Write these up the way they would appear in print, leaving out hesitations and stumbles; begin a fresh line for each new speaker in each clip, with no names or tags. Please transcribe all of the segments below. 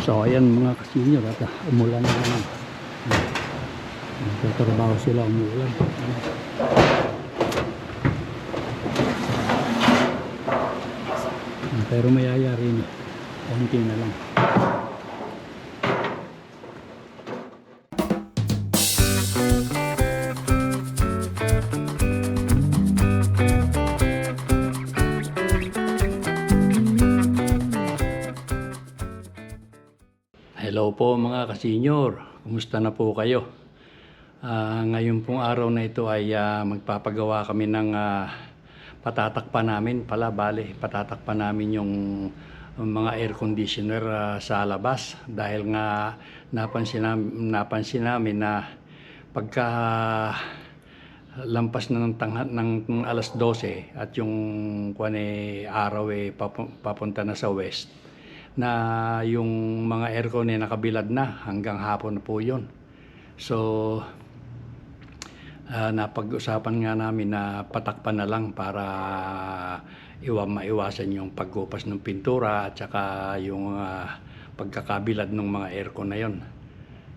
So ayan mga kasenyor, at umulan na naman. Nagtatrabaho sila, umulan. Pero mayayari na, konti na lang. Hello po mga kasenyor, kumusta na po kayo? Ngayon pong araw na ito ay magpapagawa kami ng patatakpan namin patatakpan namin yung mga air conditioner sa labas, dahil nga napansin namin na pagka lampas na ng alas 12 at yung araw papunta na sa west, na yung mga aircon nakabilad na hanggang hapon na po yun. So napag-usapan nga namin na patakpan na lang para maiwasan yung paggupas ng pintura at saka yung pagkakabilad ng mga aircon na yon.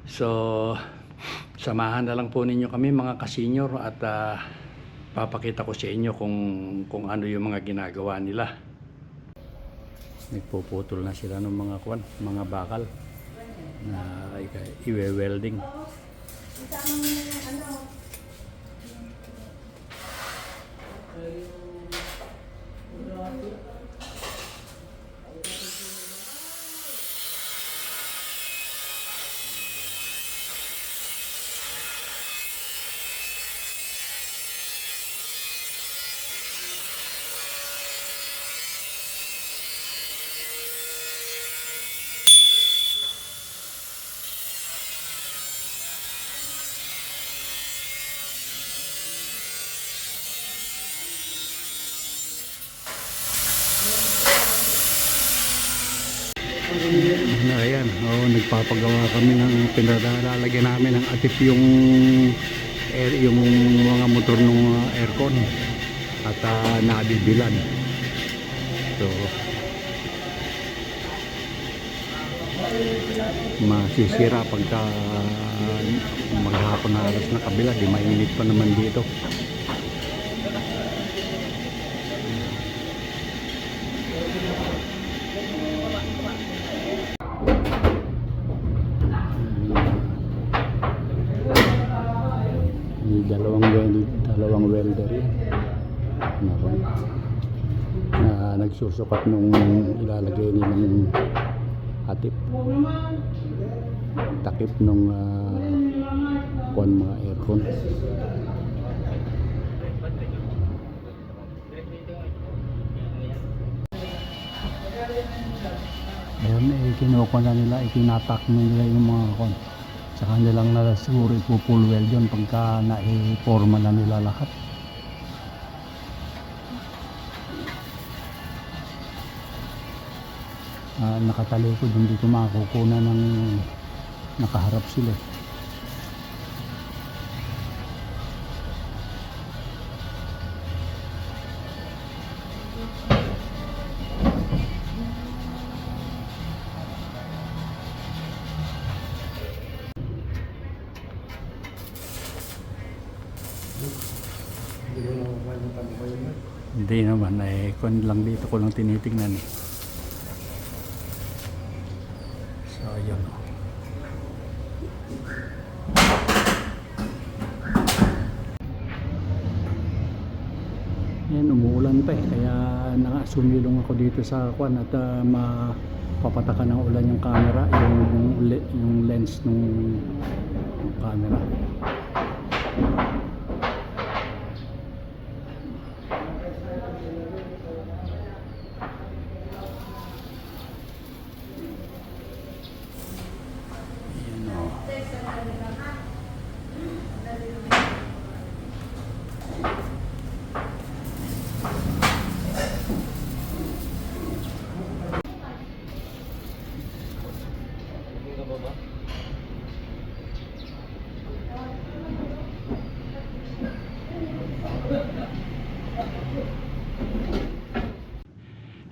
So samahan na lang po ninyo kami mga kasenyor, at papakita ko sa inyo kung ano yung mga ginagawa nila. Nagpuputol na sila ng mga bakal na iwe-welding. Ayan, nagpapagawa kami ng pinalalagyan namin ng atip yung mga motor ng aircon at nabibilan. So masisira pagka maghapon na alas na kabila, di mainit pa naman dito. Dalawang welder yan na nagsusukat nung ilalagay nilang atip, takip nung mga aircon. Ayan, kinuha na nila, itinatak nila yung mga kon. Sa kanilang na siguro ipo-full weld yun pagka na-forma na nila lahat. Nakatalikod, hindi ko makakukunan ng nakaharap sila. Hindi naman, kung lang dito ko lang tinitingnan eh. So yun. Yan, umuulan pa eh, kaya sumilong ako dito sa kwan at mapapatakan ng ulan yung camera, yung lens ng camera.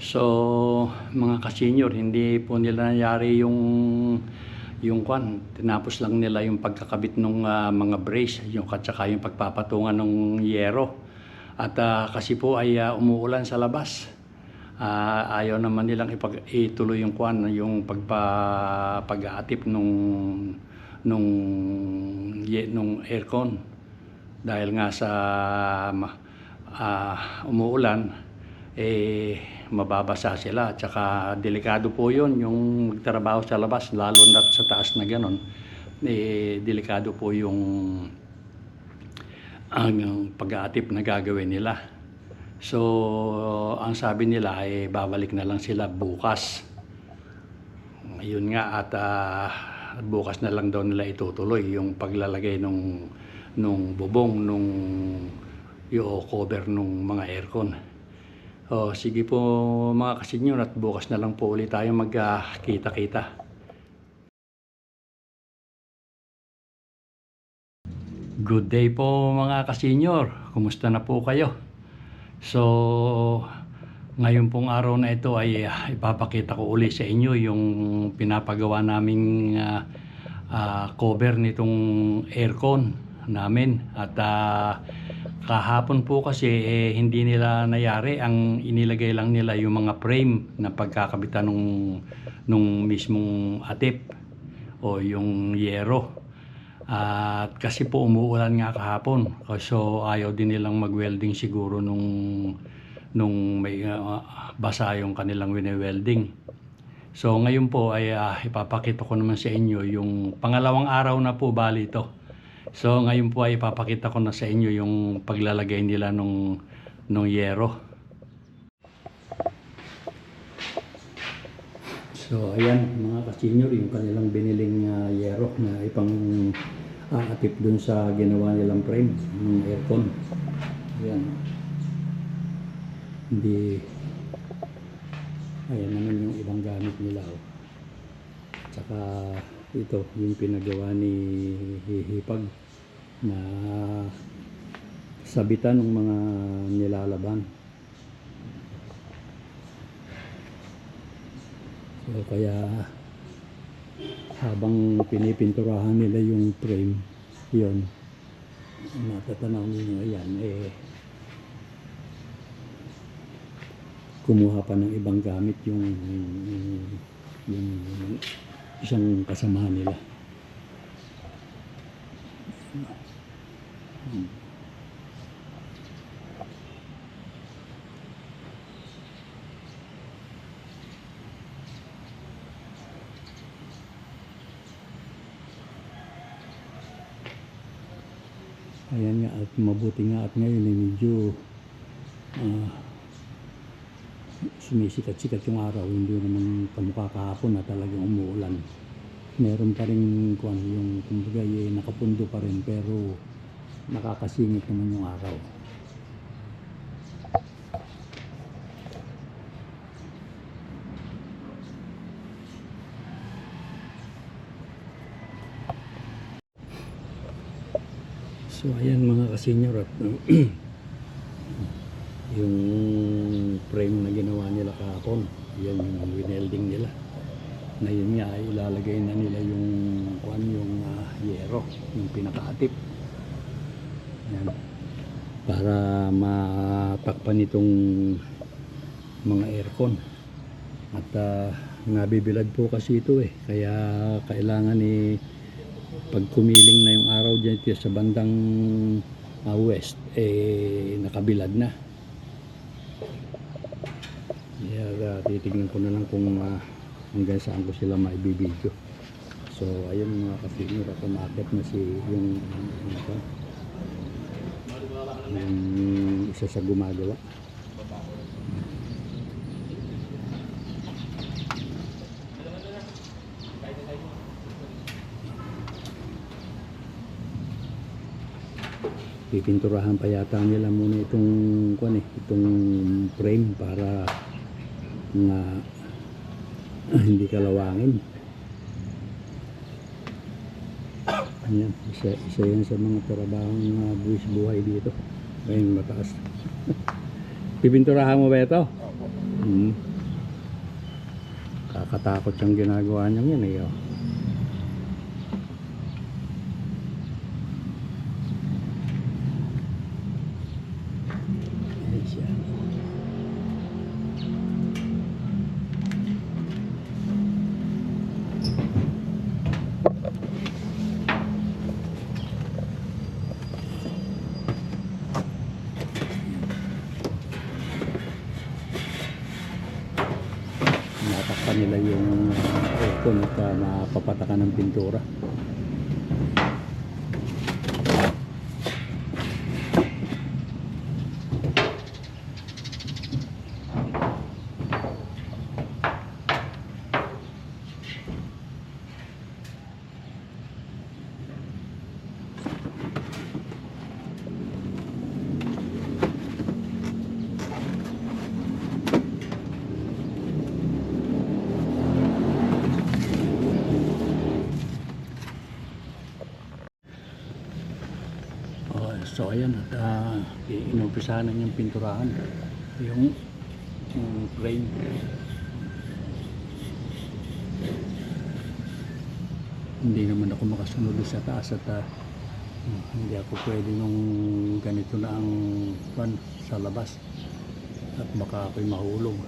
So mga ka-senior, hindi po nila nangyari yung tinapos lang nila yung pagkakabit ng mga brace, yung at saka yung pagpapatungan ng yero. At kasi po ay umuulan sa labas. Ayaw naman nilang ituloy yung yung pag-aatip nung aircon. Dahil nga sa umuulan, mababasa sila. At saka delikado po yun, yung magtrabaho sa labas, lalo na sa taas na ganon. Delikado po yung pag-aatip na gagawin nila. So, ang sabi nila ay babalik na lang sila bukas. Ayun nga, at bukas na lang daw nila itutuloy yung paglalagay nung bubong, yung cover nung mga aircon. Sige po mga kasenyor, at bukas na lang po ulit tayo magkita-kita. Good day po mga kasenyor, kumusta na po kayo? So, ngayon pong araw na ito ay ipapakita ko uli sa inyo yung pinapagawa naming cover nitong aircon namin. At kahapon po kasi hindi nila nayari, ang inilagay lang nila yung mga frame na pagkakabitan nung mismong atip o yung yero. At kasi po umuulan nga kahapon, so ayaw din nilang mag-welding siguro nung may basa yung kanilang wine-welding. So ngayon po ay ipapakita ko naman sa inyo yung pangalawang araw na po bali ito. So ngayon po ay ipapakita ko na sa inyo yung paglalagay nila nung yero. So ayan mga ka-senior, yung kanilang biniling yero na ipang atip dun sa ginawa nilang frame ng aircon. Ayan. Hindi, ayan naman yung ibang gamit nila. Tsaka ito yung pinagawa ni Hihipag na sabitan ng mga nilalaban. So kaya habang pinipinturahan nila yung frame, yun, natatanaw ninyo, ayan, kumuha pa ng ibang gamit yung isang kasama nila. Ayan nga, at mabuti nga at ngayon ay medyo sumisikat-sikat yung araw, hindi naman kamukha kahapon na talagang umuulan. Meron pa rin yung kumbaga nakapundo pa rin, pero nakakasingit naman yung araw. So ayan mga ka-senior, at yung frame na ginawa nila kahapon, yan yung winelding nila. Ngayon nga ay ilalagay na nila yung yero, yung pinakaatip. Ayan. Para matakpan itong mga aircon. At nabibilad po kasi ito kaya kailangan pag kumiling na yung araw dyan sa bandang west, nakabilad na. Kaya titignan ko na lang kung hanggang saan ko sila maibibidyo. So ayun mga ka-senior, at umakit na yung isa sa gumagawa. Pipinturahan pa yata nila muna itong frame para nga hindi kalawangin. Ayan, isa yan sa mga trabahong buwis buhay dito. Ayun, mataas. Pipinturahan mo ba ito? Kakatakot yung ginagawa niyang yun eh. Oh. Ayan siya. Natakpan nila yung aircon at mapapatakan ng pintura. So ayan at inumpisahan na niyang pinturahan yung frame. Hindi naman ako makasunod sa taas at hindi ako pwede nung ganito na ang pan sa labas at baka ako'y mahulog.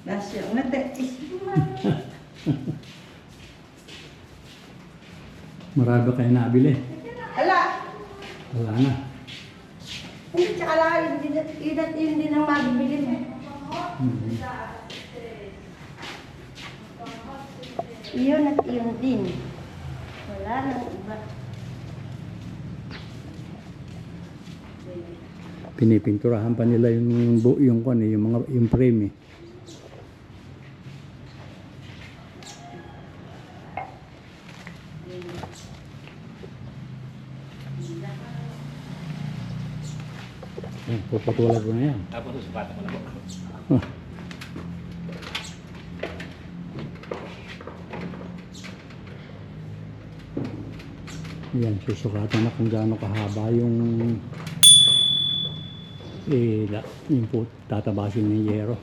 Nasya, ngete.
Marami kayo nabili?
Ala!
Wala na.
Hindi, tsaka lang, yun din ang mabibili mo. Iyon at iyon din. Wala nang iba.
Pinipinturahan pa nila yung mga yung frame eh. Puputulan ko na yan.
Tapos susukatan ko na po.
Yan, susukatan na kung gaano kahaba yung tatabasin ng yero.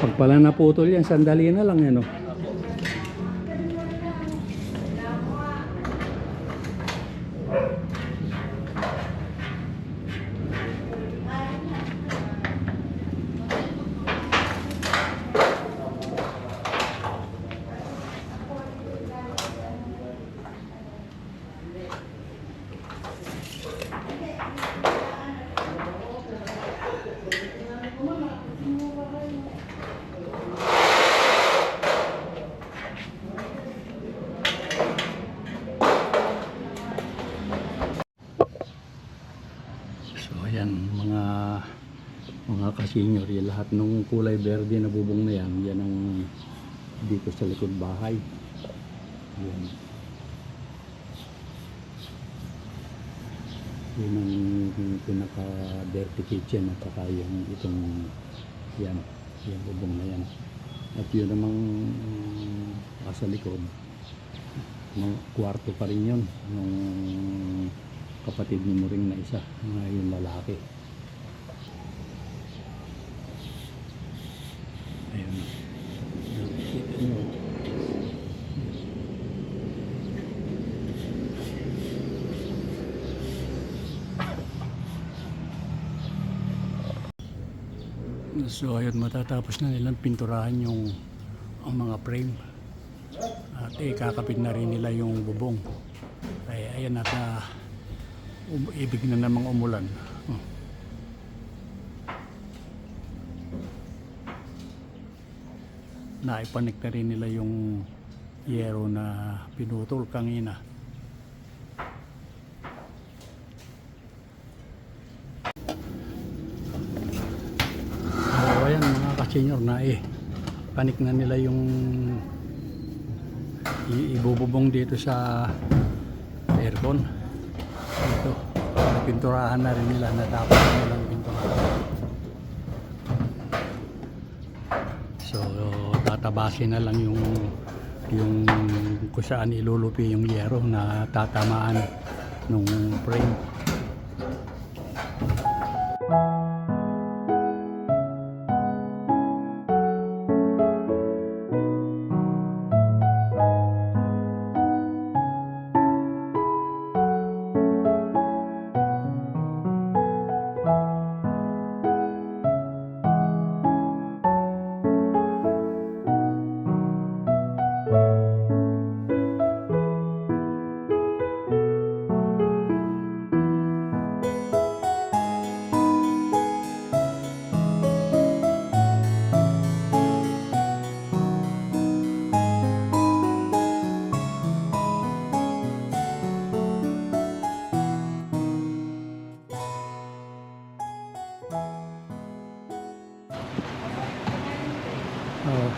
Pag pala naputol yan, sandali na lang yan. Oh. Ayan, mga ka-senior, yung lahat ng kulay berde na bubong na yan, yan ang dito sa likod bahay. Yan. Yun ang pinaka-dirty kitchen at saka yung itong yan, yung bubong na yan. At yun namang sa likod, ng kwarto pa rin yun, nung kapatid ni Muring na isa, yung lalaki. Ayun. Nakikita nyo. So ayun, matatapos na nilang pinturahan ang mga frame. At kakapit na rin nila yung bubong. Ay, ayan at ibig na namang umulan. Naipanik na rin nila yung yero na pinutol kanina. So ayan mga kasenyor, panik na nila yung ibububong dito sa aircon. Ito, pinturahan na rin nila, natapos na nilang pinturahan. So tatabasin na lang yung kung saan ilulupi yung yero na tatamaan nung frame.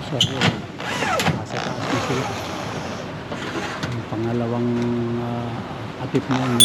So yun, nasa taas na sila. Yung pangalawang atip na yun.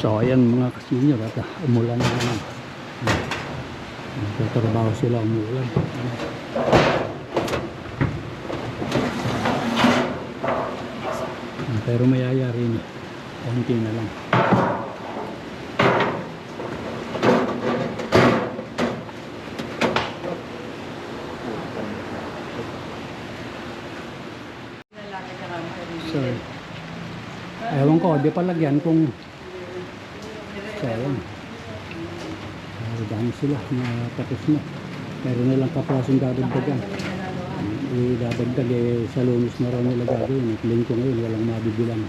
So ayan mga kasenyor, at umulan na naman. Nagtatrabaho sila, umulan. Pero mayayari na, konti na lang. So ewan ko, di palagyan kung so ayan, dami sila na tapos na. Meron na lang kaprasong dadagdagan. Idadagdag sa lunes na raw nila gagawin. Lingko ngayon walang mabibilan.